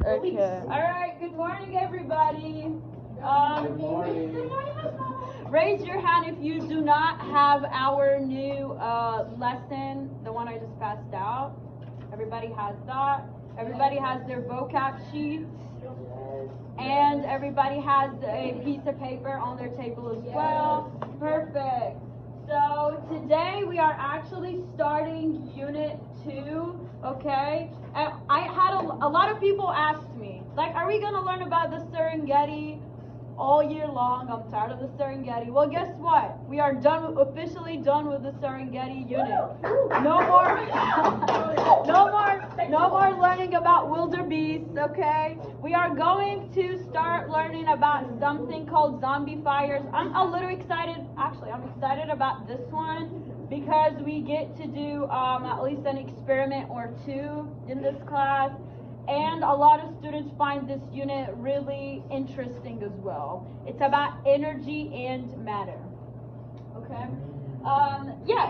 Okay. All right. Good morning, everybody. Good morning. Raise your hand if you do not have our new lesson, the one I just passed out. Everybody has that. Everybody has their vocab sheet. And everybody has a piece of paper on their table as well. Perfect. So today we are actually starting Unit 2, okay? And I had a lot of people ask me, like, are we going to learn about the Serengeti all year long? I'm tired of the Serengeti. Well, guess what? We are officially done with the Serengeti unit. No more learning about wildebeest, okay? We are going to start learning about something called zombie fires. I'm a little excited. Actually, I'm excited about this one because we get to do at least an experiment or two in this class. And a lot of students find this unit really interesting as well. It's about energy and matter. Okay?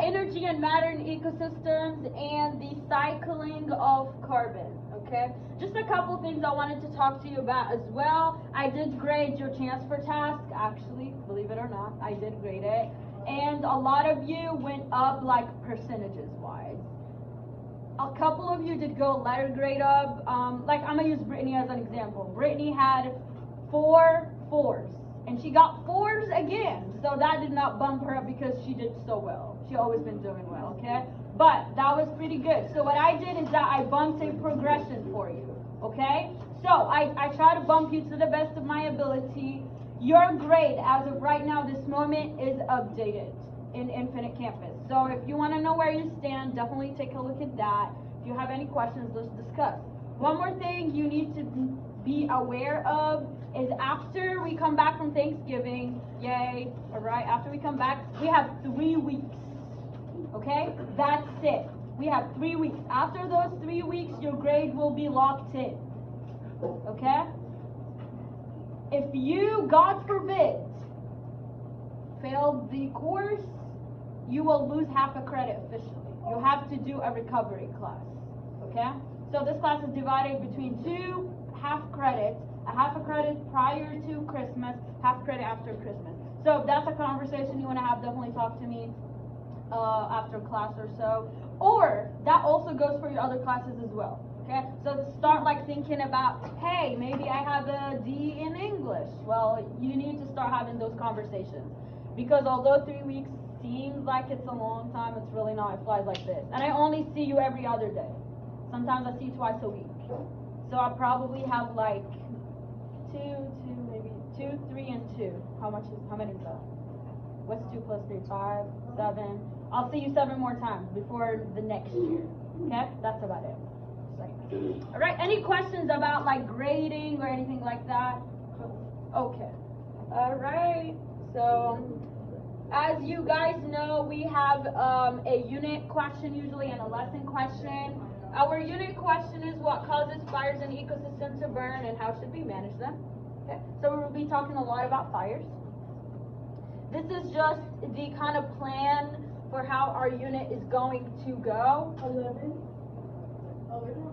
Energy and matter in ecosystems and the cycling of carbon. Okay? Just a couple things I wanted to talk to you about as well. I did grade your transfer task, actually, believe it or not, I did grade it. And a lot of you went up like percentages wise. A couple of you did go letter grade up. Like I'm gonna use Brittany as an example. Brittany had 4 4s, and she got 4s again. So that did not bump her up because she did so well. She always been doing well, okay? But that was pretty good. So what I did is that I bumped a progression for you, okay? So I try to bump you to the best of my ability. Your grade as of right now, this moment, is updated in Infinite Campus. So if you want to know where you stand, definitely take a look at that. If you have any questions, let's discuss. One more thing you need to be aware of is after we come back from Thanksgiving, yay, all right, after we come back, we have 3 weeks, okay? That's it. We have 3 weeks. After those 3 weeks, your grade will be locked in, okay? If you, God forbid, failed the course, you will lose half a credit officially. You'll have to do a recovery class, okay? So this class is divided between 2 half credits, a half a credit prior to Christmas, half credit after Christmas. So if that's a conversation you want to have, definitely talk to me after class or so. Or that also goes for your other classes as well, okay? So start like thinking about, hey, maybe I have a D in English. Well, you need to start having those conversations. Because although 3 weeks seems like it's a long time, it's really not. It flies like this. And I only see you every other day. Sometimes I see you twice a week. So I probably have like 2, 3, and 2. How many is that? What's 2 plus 3? 5, 7. I'll see you 7 more times before the next year. Okay? That's about it. All right. Any questions about like grading or anything like that? Okay. All right. So, as you guys know, we have a unit question usually and a lesson question. Our unit question is what causes fires in ecosystems to burn and how should we manage them? Okay, so we will be talking a lot about fires. This is just the kind of plan for how our unit is going to go. 11? Oh, there's no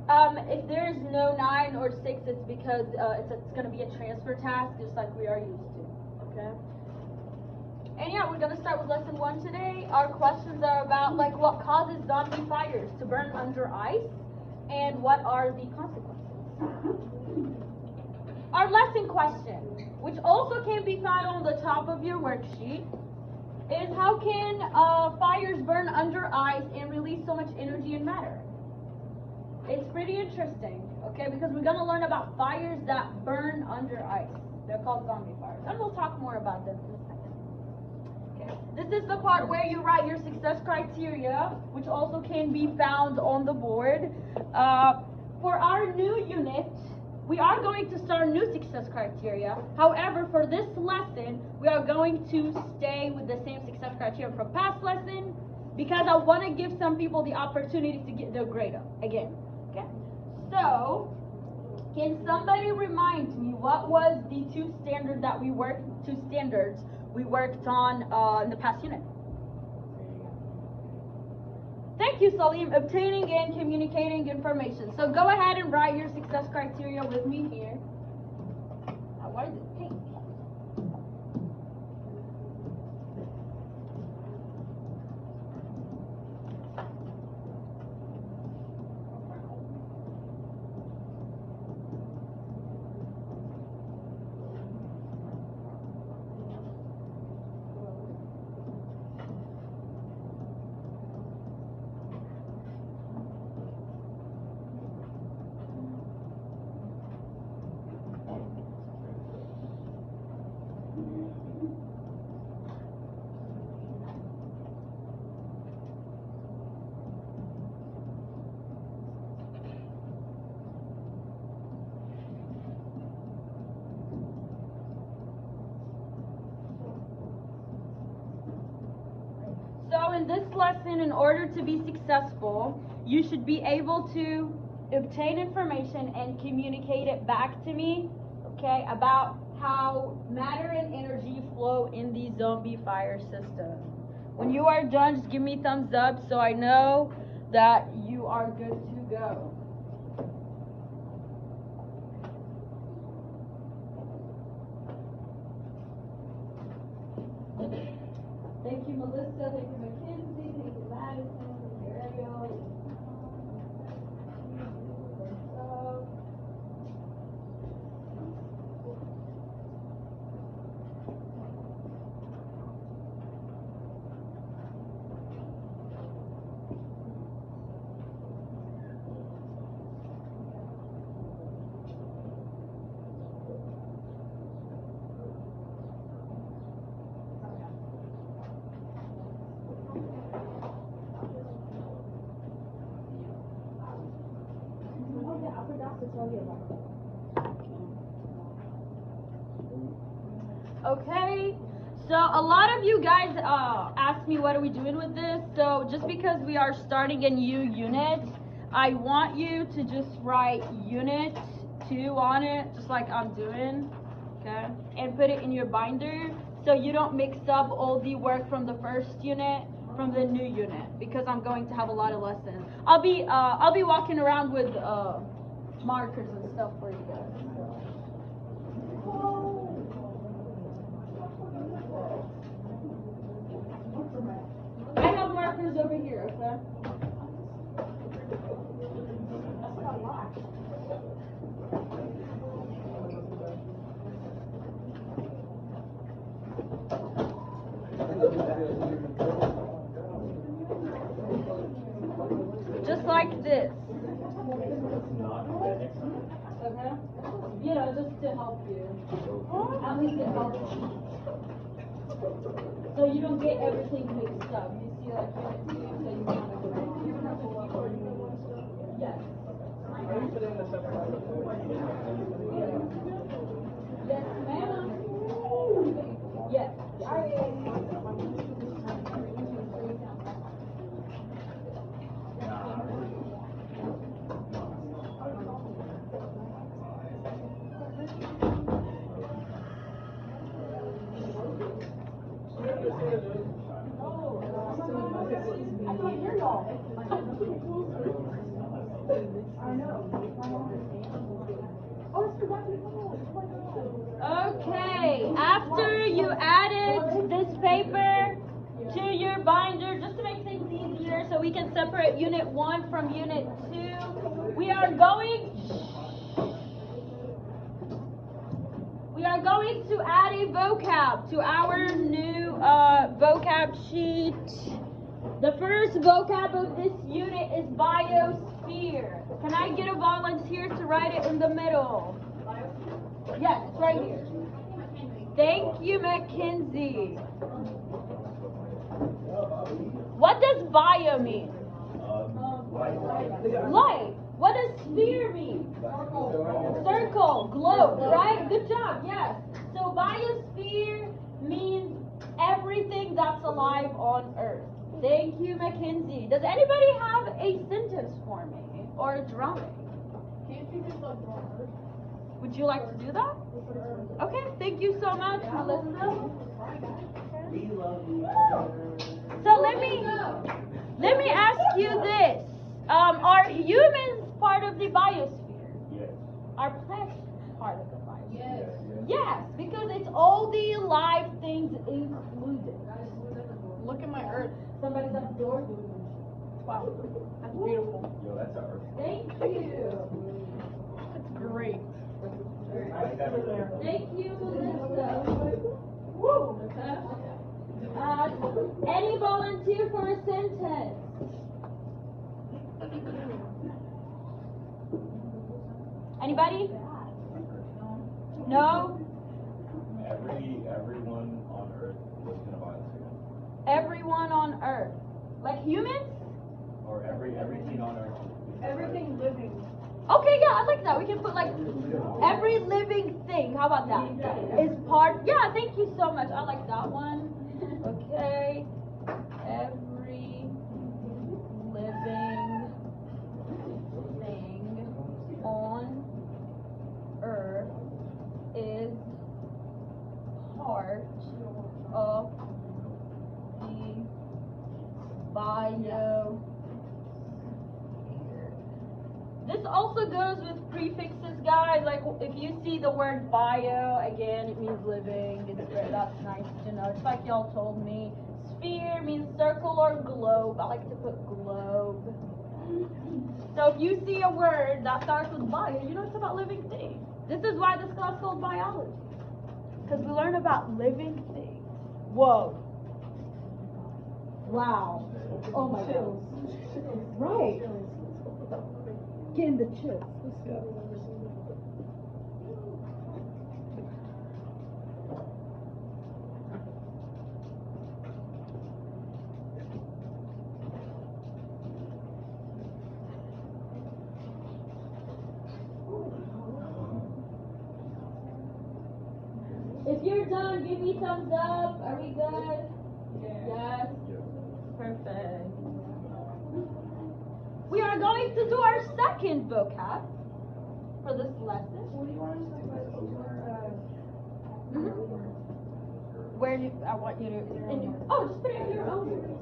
9. If there's no 9 or 6, it's because it's going to be a transfer task just like we are used to. Okay. And yeah, we're gonna start with lesson 1 today. Our questions are about like what causes zombie fires to burn under ice and what are the consequences. Our lesson question, which also can be found on the top of your worksheet, is how can fires burn under ice and release so much energy and matter? It's pretty interesting, okay, because we're gonna learn about fires that burn under ice. They're called zombie fires. And we'll talk more about them in a second. Okay. This is the part where you write your success criteria, which also can be found on the board. For our new unit, we are going to start new success criteria. However, for this lesson, we are going to stay with the same success criteria from past lesson because I want to give some people the opportunity to get their grade up again. Okay. So, can somebody remind me what was the 2 standards we worked on in the past unit? Thank Thank you, Salim. Obtaining and communicating information. So go ahead and write your success criteria with me here. Why is it pink? So in this lesson, in order to be successful, you should be able to obtain information and communicate it back to me, okay, about how matter and energy flow in the zombie fire system. When you are done, just give me thumbs up so I know that you are good to go. Thank you, Melissa. Thank you, Mackenzie. Thank you, Madison. Thank you, Ariel. Okay, so a lot of you guys asked me what are we doing with this. So just because we are starting a new unit, I want you to just write unit 2 on it, just like I'm doing, okay? And put it in your binder so you don't mix up all the work from the first unit from the new unit, because I'm going to have a lot of lessons. I'll be walking around with markers and stuff for you guys. I have markers over here, okay? Just like this. Okay? You know, just to help you. At least it helps you. So you don't get everything mixed up. You see, like, unit 2, so you want to go. Yes. Are you putting this up? Yes, ma'am. Yes. Okay, after you added this paper to your binder, just to make things easier so we can separate unit 1 from unit 2, we are going to add a vocab to our new vocab sheet. The first vocab of this unit is biosphere. Can I get a volunteer to write it in the middle? Yes, it's right here. Thank you, Mackenzie. What does bio mean? Light. What does sphere mean? Circle, globe, right? Good job, yes. So biosphere means everything that's alive on Earth. Thank you, Mackenzie. Does anybody have a sentence for me or a drawing? Can't you just like draw Earth? Would you like to do that? Okay, thank you so much, Melissa. We love you. So let me Let me ask you this. Are humans part of the biosphere? Yes. Are plants part of the biosphere? Yes. Yes, because it's all the live things included. Look at my earth. Somebody's at the door. Wow. That's beautiful. Yo, that's ours. Thank you. That's great. Thank you, Melissa. Woo. Any volunteer for a sentence? Anybody? No? Everyone on Earth lives in a biosphere. Everyone on Earth. Like humans? Or everything on Earth. Everything living. Okay, yeah, I like that. We can put like every living thing. How about that? Is part. Yeah, thank you so much. I like that one. Okay. Every living thing on Earth is part of the biosphere. This also goes with prefixes, guys. Like if you see the word bio, again, it means living. That's nice to know. It's like y'all told me. Sphere means circle or globe. I like to put globe. So if you see a word that starts with bio, you know it's about living things. This is why this class is called biology. Because we learn about living things. Whoa. Wow. Oh my God. Right. Getting the chills. Let's go. If you're done, give me thumbs up. Are we good? Yes. Perfect. We are going to do our second vocab for this lesson. What do you want us to put Where do I want you to? Just put it in your own words.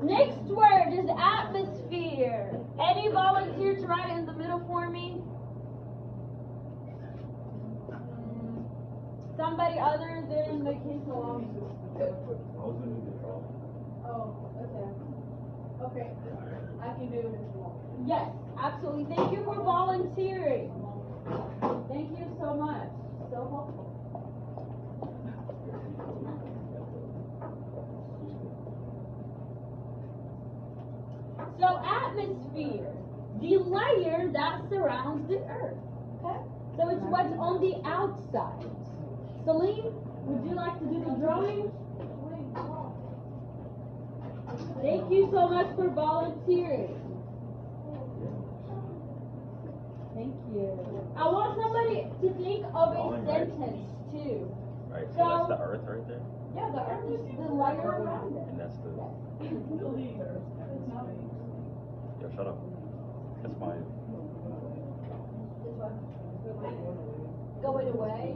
Next word is atmosphere. Any volunteer to write it in the middle for me? Somebody other than the kids along. Oh, okay. Okay. I can do it if you want. Yes, absolutely. Thank you for volunteering. Thank you so much. So helpful. So atmosphere, the layer that surrounds the earth. Okay? So it's what's on the outside. Celine, would you like to do the drawing? Thank you so much for volunteering. Thank you. I want somebody to think of a sentence too. Right, so that's the earth right there? Yeah, the earth is the layer around it. And that's the... Yo, shut up. That's mine. Going away?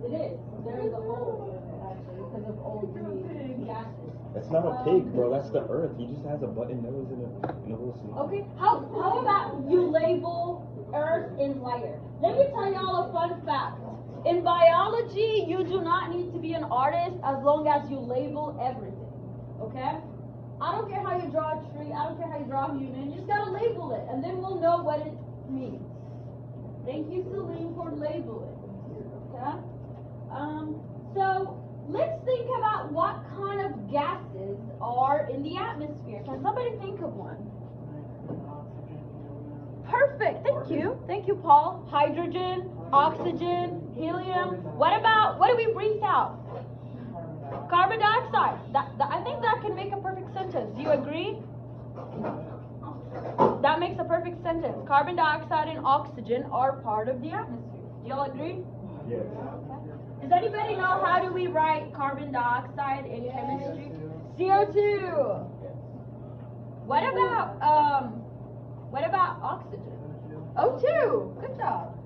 It is. There is a hole, actually, because of old gases. That's not a pig, bro. That's the earth. He just has a button nose and a little snake. Okay, how about you label earth in layer? Let me tell y'all a fun fact. In biology, you do not need to be an artist as long as you label everything, okay? I don't care how you draw a tree, I don't care how you draw a human, you just gotta label it, and then we'll know what it means. Thank you, Celine, for labeling, okay? So, let's think about what kind of gases are in the atmosphere. Can somebody think of one? Perfect, thank you. Thank you, Paul. Hydrogen, oxygen, helium. What do we breathe out? Carbon dioxide. I think that can make a perfect sentence. Do you agree? That makes a perfect sentence. Carbon dioxide and oxygen are part of the atmosphere. Do y'all agree? Yes. Okay. Does anybody know how do we write carbon dioxide in chemistry? CO2. What about oxygen? O2. Good job.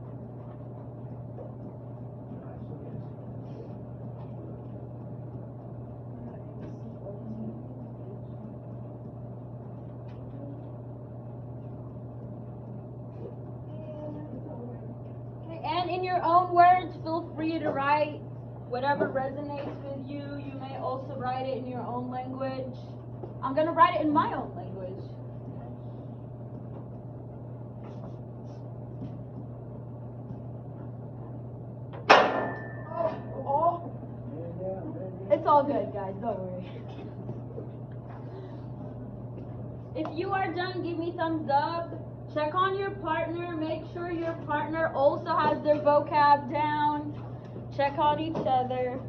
in your own words. Feel free to write whatever resonates with you. You may also write it in your own language. I'm going to write it in my own language. It's all good, guys. Don't worry. If you are done, give me thumbs up. Check on your partner. Make sure your partner also has their vocab down. Check on each other.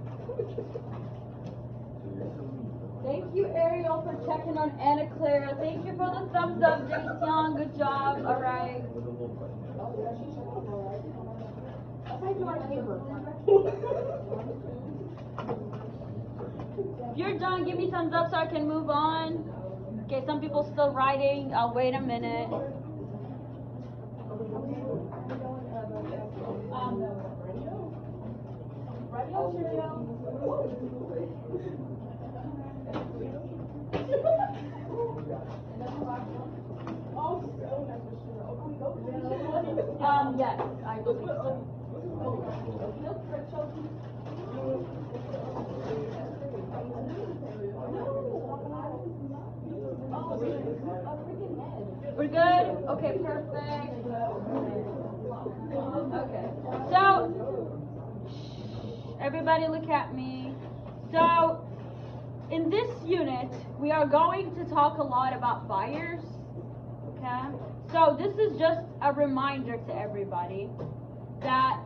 Thank you, Ariel, for checking on Anna Clara. Thank you for the thumbs up, Jason. Good job. All right. If you're done, give me thumbs up so I can move on. Okay, some people still writing. I'll wait a minute. Yes, I believe so. We're good? Okay, perfect. Okay. So, everybody look at me. So, in this unit, we are going to talk a lot about fires. Okay? So, this is just a reminder to everybody that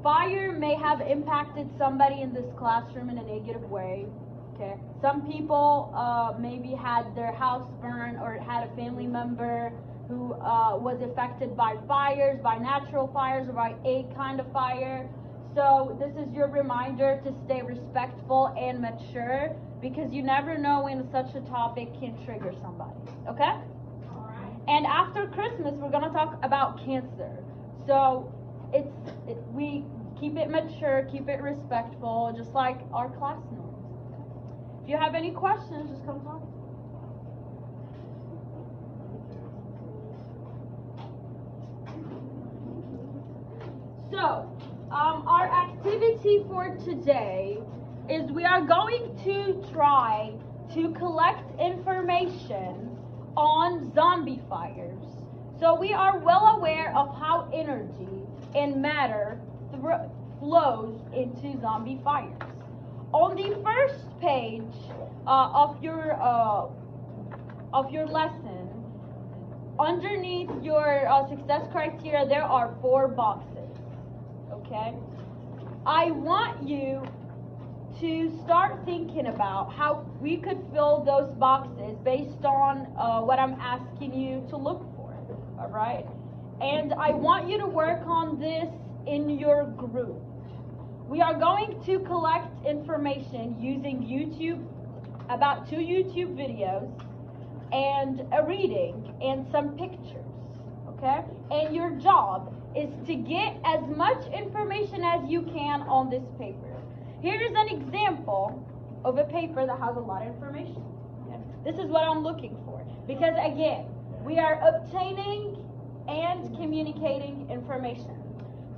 fire may have impacted somebody in this classroom in a negative way. Okay. Some people maybe had their house burned or had a family member who was affected by fires, by natural fires, or by a kind of fire. So this is your reminder to stay respectful and mature, because you never know when such a topic can trigger somebody. Okay? All right. And after Christmas, we're going to talk about cancer. So we keep it mature, keep it respectful, just like our class norms. If you have any questions, just come talk. So, our activity for today is we are going to try to collect information on zombie fires. So we are well aware of how energy and matter flows into zombie fires. On the first page of your lesson, underneath your success criteria, there are 4 boxes. Okay? I want you to start thinking about how we could fill those boxes based on what I'm asking you to look for. All right? And I want you to work on this in your group. We are going to collect information using YouTube, about 2 YouTube videos, and a reading, and some pictures, okay? And your job is to get as much information as you can on this paper. Here is an example of a paper that has a lot of information. Okay? This is what I'm looking for, because again, we are obtaining and communicating information.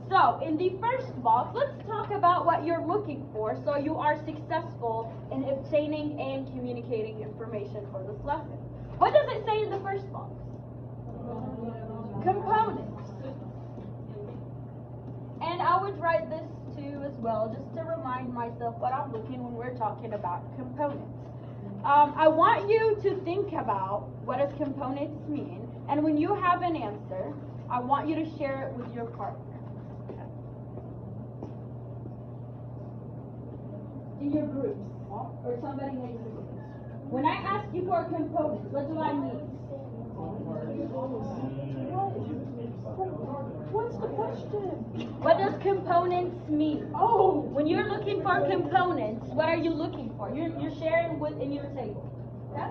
So, in the first box, let's talk about what you're looking for so you are successful in obtaining and communicating information for this lesson. What does it say in the first box? Components. And I would write this too as well, just to remind myself what I'm looking when we're talking about components. I want you to think about what does components mean, and when you have an answer, I want you to share it with your partner. In your groups, or somebody next to you. When I ask you for components, what do I mean? What's the question? What does components mean? Oh, when you're looking for components, what are you looking for? You're sharing what's in your table. Okay?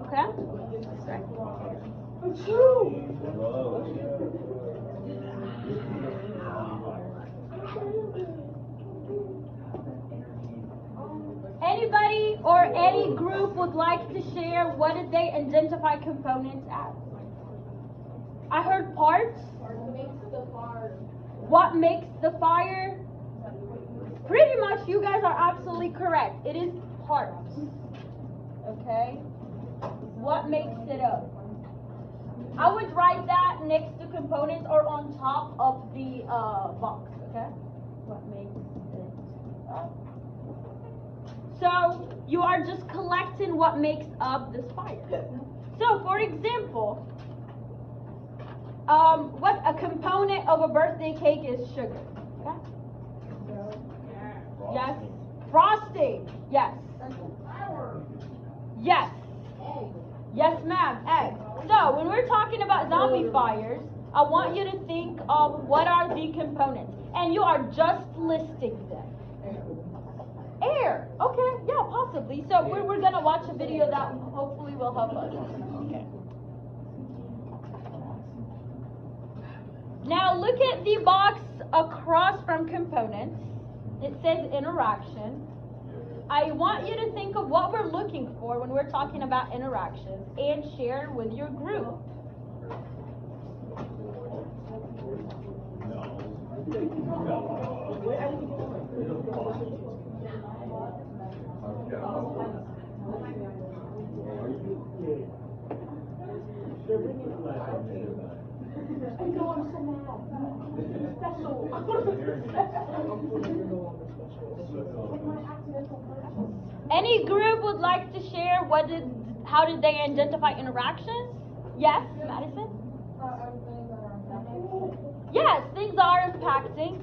Okay? Right. Anybody or any group would like to share what did they identify components as? I heard parts. Makes the part What makes the fire? Pretty much, you guys are absolutely correct. It is parts. Okay? What makes it up? I would write that next to components or on top of the box. Okay? What makes it up? So, you are just collecting what makes up this fire. So, for example, what a component of a birthday cake is sugar. Okay? Yes. Frosting. Yes. Yes. Yes, ma'am. Egg. So, when we're talking about zombie fires, I want you to think of what are the components. And you are just listing them. Air. Okay. Yeah, possibly. So, we're going to watch a video that hopefully will help us. Okay. Now, look at the box across from components. It says interaction. I want you to think of what we're looking for when we're talking about interactions and share with your group. I know, I'm so mad. Special. Any group would like to share how did they identify interactions? Yes, Madison? Yes, things are impacting.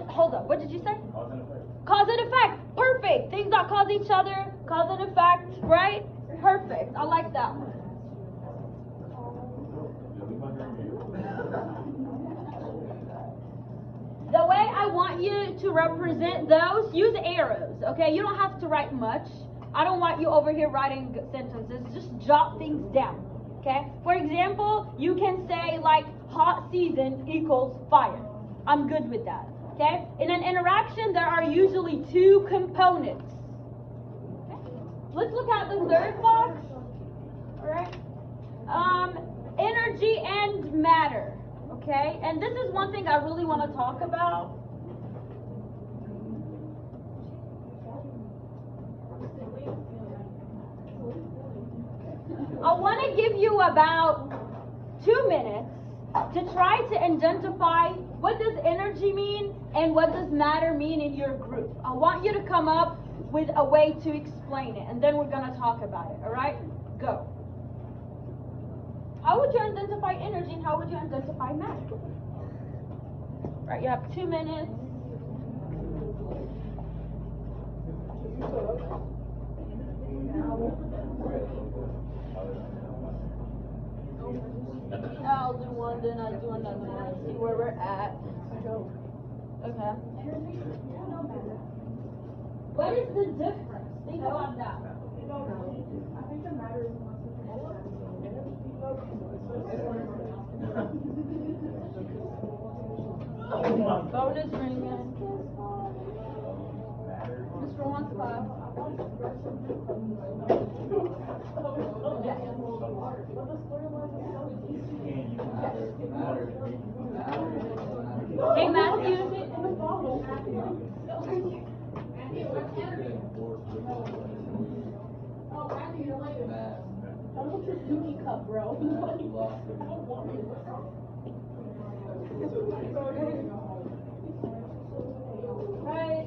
Hold up, what did you say? Cause and effect. Cause and effect. Perfect. Things that cause each other, cause and effect, right? Perfect. I like that one. The way I want you to represent those, use arrows, okay? You don't have to write much. I don't want you over here writing sentences. Just jot things down, okay? For example, you can say like hot season equals fire. I'm good with that, okay? In an interaction, there are usually two components. Okay? Let's look at the third box, all right? Energy and matter. Okay, and this is one thing I really want to talk about. I want to give you about 2 minutes to try to identify what does energy mean and what does matter mean in your group. I want you to come up with a way to explain it, and then we're going to talk about it, all right? Go. How would you identify energy and how would you identify matter? Right, you have 2 minutes. I'll do one, then I'll do another one, see where we're at. Okay. What is the difference? Think about that. I think the matter is bonus ringing. Ms.Rawan class. Hey Matthew. I want your Suki cup, bro. Right.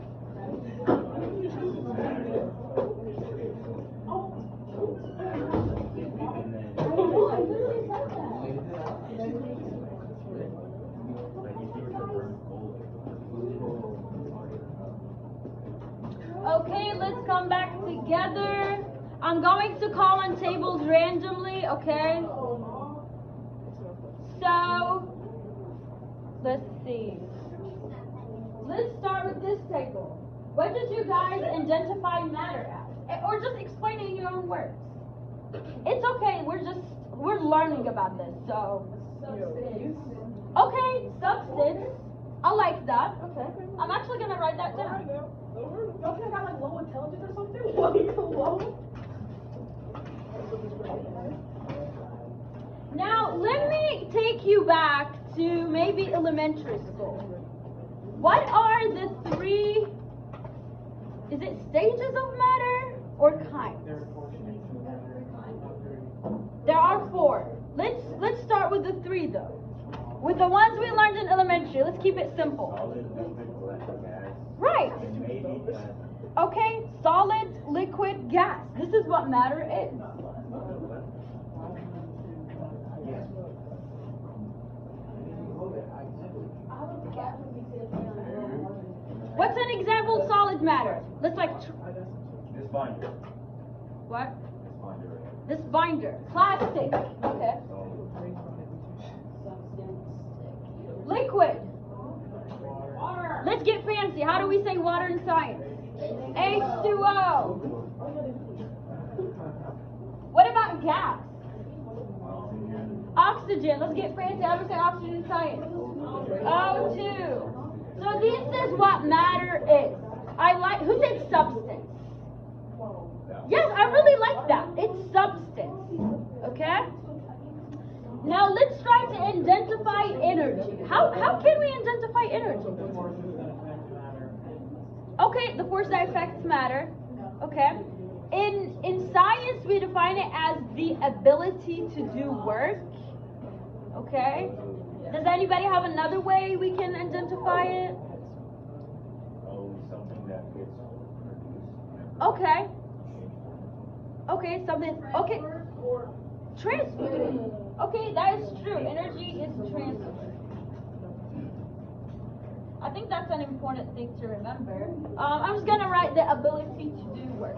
Okay, let's come back together. I'm going to call on tables randomly, okay? So, let's see. Let's start with this table. What did you guys identify matter as? Or just explain it in your own words. It's okay, we're learning about this, so. Okay, substance. I like that. Okay. I'm actually gonna write that down. Don't think I got like low intelligence or something? Like low? Now, let me take you back to maybe elementary school. What are the three, is it stages of matter or kinds? There are four. Let's start with the three though. With the ones we learned in elementary, let's keep it simple. Solid, liquid, gas. Right. And maybe plasma. Okay, solid, liquid, gas. This is what matter is. What's an example of solid matter? Let's This binder. what? This binder right here. This binder. Plastic. Okay. Liquid. Let's get fancy. How do we say water in science? H2O. What about gas? Oxygen. Let's get fancy. How do we say oxygen in science? O2. So this is what matter is. Who said substance? Yes, I really like that. It's substance. Okay? Now let's try to identify energy. How can we identify energy? Okay, the force that affects matter. Okay. In science we define it as the ability to do work. Okay. Does anybody have another way we can identify it? Oh, something that gets produced. Okay. Okay, something. Okay. Transfer. Okay, that is true. Energy is transferred. I think that's an important thing to remember. I'm just gonna write the ability to do work.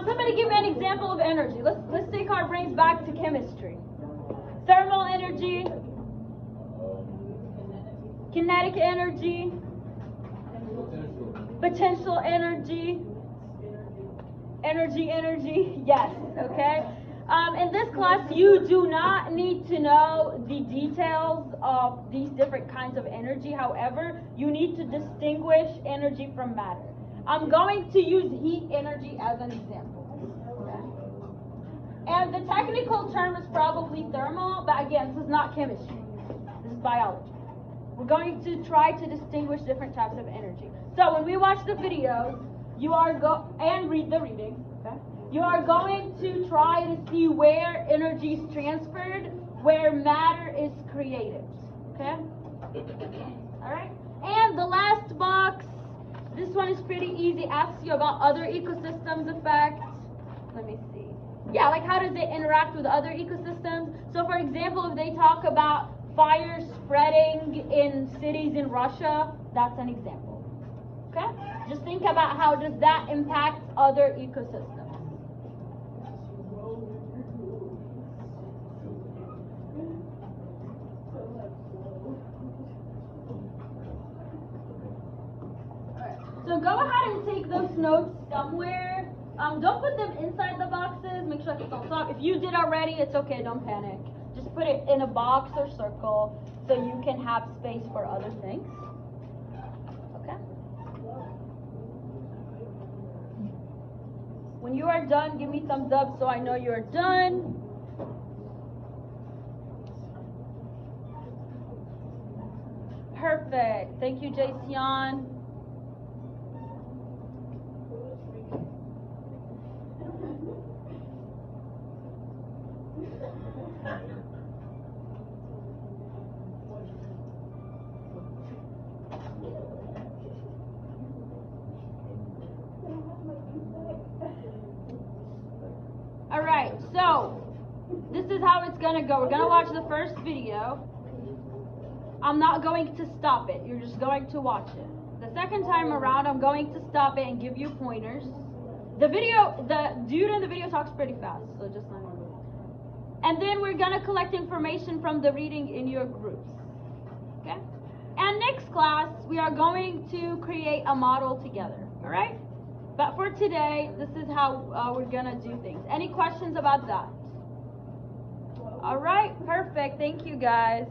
Somebody give me an example of energy. Let's take our brains back to chemistry. Thermal energy, kinetic energy, potential energy, energy, yes, okay? In this class, you do not need to know the details of these different kinds of energy. However, you need to distinguish energy from matter. I'm going to use heat energy as an example. Okay? And the technical term is probably thermal, but again, this is not chemistry. This is biology. We're going to try to distinguish different types of energy. So when we watch the video, you are and read the reading, okay? You are going to try to see where energy is transferred, where matter is created, okay? All right. And the last box, this one is pretty easy. Asks you about other ecosystems effects. Let me see. Yeah, like how does it interact with other ecosystems? So for example, if they talk about fire spreading in cities in Russia, that's an example. Okay? Just think about how does that impact other ecosystems. So go ahead and take those notes somewhere. Don't put them inside the boxes. Make sure it's on top. If you did already, it's okay. Don't panic. Just put it in a box or circle so you can have space for other things. Okay? When you are done, give me thumbs up so I know you are done. Perfect. Thank you, Jason. Alright, so this is how it's gonna go. We're gonna watch the first video. I'm not going to stop it. You're just going to watch it. The second time around, I'm going to stop it and give you pointers. The dude in the video talks pretty fast, so just let me know. And then we're gonna collect information from the reading in your groups. Okay? And next class, we are going to create a model together. Alright? But for today, this is how we're gonna do things. Any questions about that? Alright, perfect. Thank you guys.